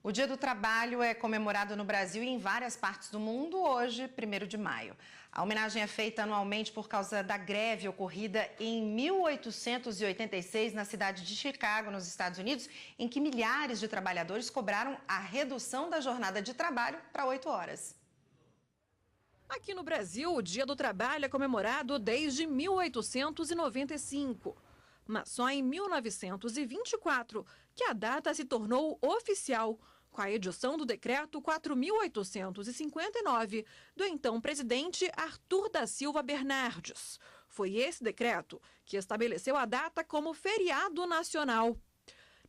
O Dia do Trabalho é comemorado no Brasil e em várias partes do mundo hoje, 1º de maio. A homenagem é feita anualmente por causa da greve ocorrida em 1886 na cidade de Chicago, nos Estados Unidos, em que milhares de trabalhadores cobraram a redução da jornada de trabalho para 8 horas. Aqui no Brasil, o Dia do Trabalho é comemorado desde 1895. Mas só em 1924 que a data se tornou oficial, com a edição do Decreto 4.859 do então presidente Arthur da Silva Bernardes. Foi esse decreto que estabeleceu a data como feriado nacional.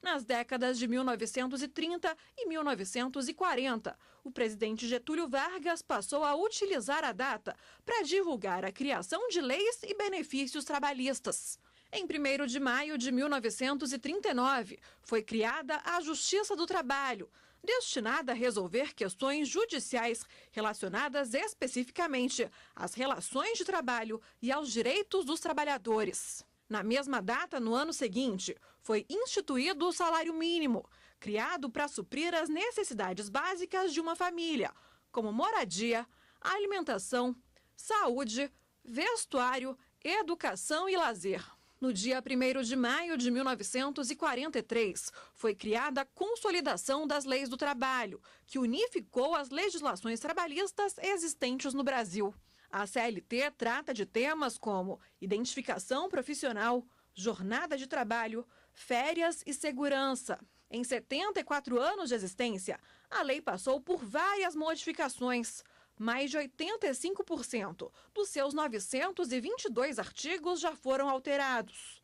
Nas décadas de 1930 e 1940, o presidente Getúlio Vargas passou a utilizar a data para divulgar a criação de leis e benefícios trabalhistas. Em 1º de maio de 1939, foi criada a Justiça do Trabalho, destinada a resolver questões judiciais relacionadas especificamente às relações de trabalho e aos direitos dos trabalhadores. Na mesma data, no ano seguinte, foi instituído o salário mínimo, criado para suprir as necessidades básicas de uma família, como moradia, alimentação, saúde, vestuário, educação e lazer. No dia 1º de maio de 1943, foi criada a Consolidação das Leis do Trabalho, que unificou as legislações trabalhistas existentes no Brasil. A CLT trata de temas como identificação profissional, jornada de trabalho, férias e segurança. Em 74 anos de existência, a lei passou por várias modificações. Mais de 85% dos seus 922 artigos já foram alterados.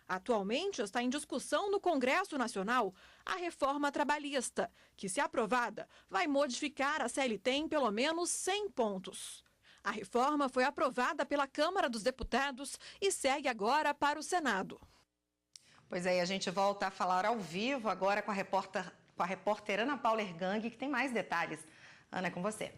Atualmente está em discussão no Congresso Nacional a reforma trabalhista, que, se aprovada, vai modificar a CLT em pelo menos 100 pontos. A reforma foi aprovada pela Câmara dos Deputados e segue agora para o Senado. Pois é, a gente volta a falar ao vivo agora com a repórter Ana Paula Ergang, que tem mais detalhes. Ana, é com você.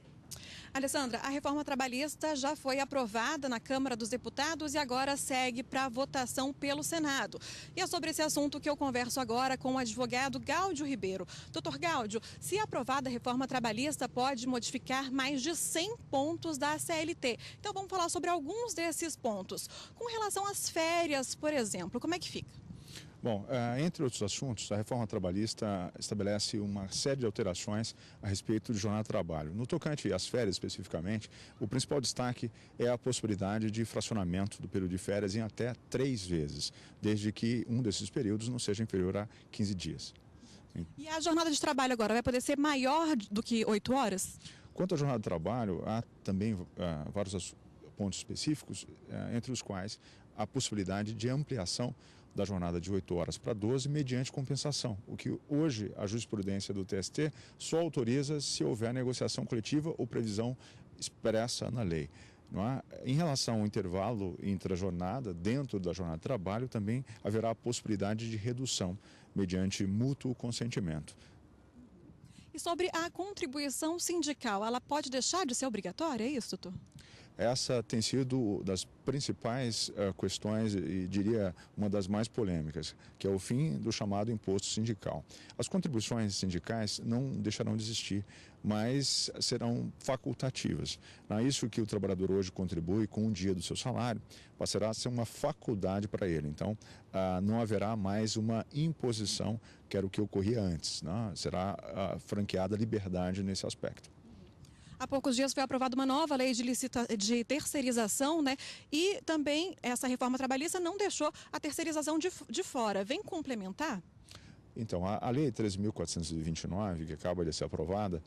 Alessandra, a reforma trabalhista já foi aprovada na Câmara dos Deputados e agora segue para votação pelo Senado. E é sobre esse assunto que eu converso agora com o advogado Gáudio Ribeiro. Doutor Gáudio, se aprovada a reforma trabalhista, pode modificar mais de 100 pontos da CLT. Então vamos falar sobre alguns desses pontos. Com relação às férias, por exemplo, como é que fica? Bom, entre outros assuntos, a reforma trabalhista estabelece uma série de alterações a respeito de jornada de trabalho. No tocante às férias, especificamente, o principal destaque é a possibilidade de fracionamento do período de férias em até 3 vezes, desde que um desses períodos não seja inferior a 15 dias. E a jornada de trabalho agora vai poder ser maior do que 8 horas? Quanto à jornada de trabalho, há também vários pontos específicos, entre os quais a possibilidade de ampliação da jornada de 8 horas para 12, mediante compensação, o que hoje a jurisprudência do TST só autoriza se houver negociação coletiva ou previsão expressa na lei. Não é? Em relação ao intervalo entre a jornada, dentro da jornada de trabalho, também haverá a possibilidade de redução, mediante mútuo consentimento. E sobre a contribuição sindical, ela pode deixar de ser obrigatória, é isso, doutor? Essa tem sido das principais questões e diria uma das mais polêmicas, que é o fim do chamado imposto sindical. As contribuições sindicais não deixarão de existir, mas serão facultativas. Isso que o trabalhador hoje contribui com um dia do seu salário passará a ser uma faculdade para ele. Então, não haverá mais uma imposição, que era o que ocorria antes. Será franqueada liberdade nesse aspecto. Há poucos dias foi aprovada uma nova lei de terceirização, né? E também essa reforma trabalhista não deixou a terceirização de fora. Vem complementar? Então, a Lei 13.429, que acaba de ser aprovada,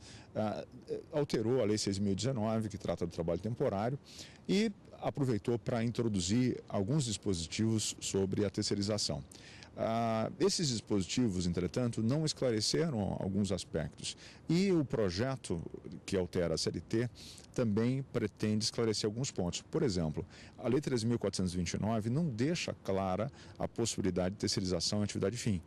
alterou a Lei 6.019, que trata do trabalho temporário, e aproveitou para introduzir alguns dispositivos sobre a terceirização. Esses dispositivos, entretanto, não esclareceram alguns aspectos. E o projeto que altera a CLT também pretende esclarecer alguns pontos. Por exemplo, a Lei 13.429 não deixa clara a possibilidade de terceirização em atividade fim.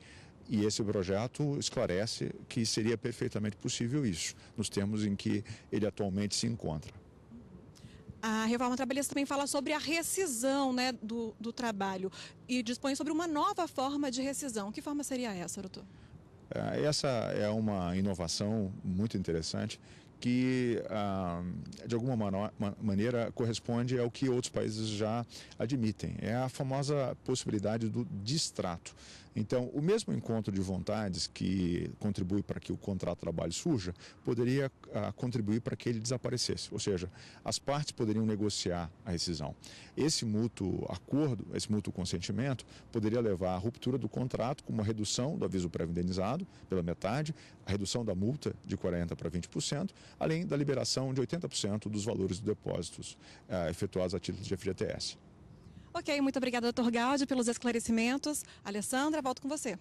E esse projeto esclarece que seria perfeitamente possível isso, nos termos em que ele atualmente se encontra. A reforma trabalhista também fala sobre a rescisão, né, do trabalho e dispõe sobre uma nova forma de rescisão. Que forma seria essa, doutor? Essa é uma inovação muito interessante que, de alguma maneira, corresponde ao que outros países já admitem. É a famosa possibilidade do distrato. Então, o mesmo encontro de vontades que contribui para que o contrato de trabalho surja, poderia contribuir para que ele desaparecesse. Ou seja, as partes poderiam negociar a rescisão. Esse mútuo acordo, esse mútuo consentimento, poderia levar à ruptura do contrato com uma redução do aviso prévio indenizado pela metade, a redução da multa de 40% para 20%, além da liberação de 80% dos valores dos depósitos efetuados a título de FGTS. Ok, muito obrigada, doutor Gáudio, pelos esclarecimentos. Alessandra, volto com você.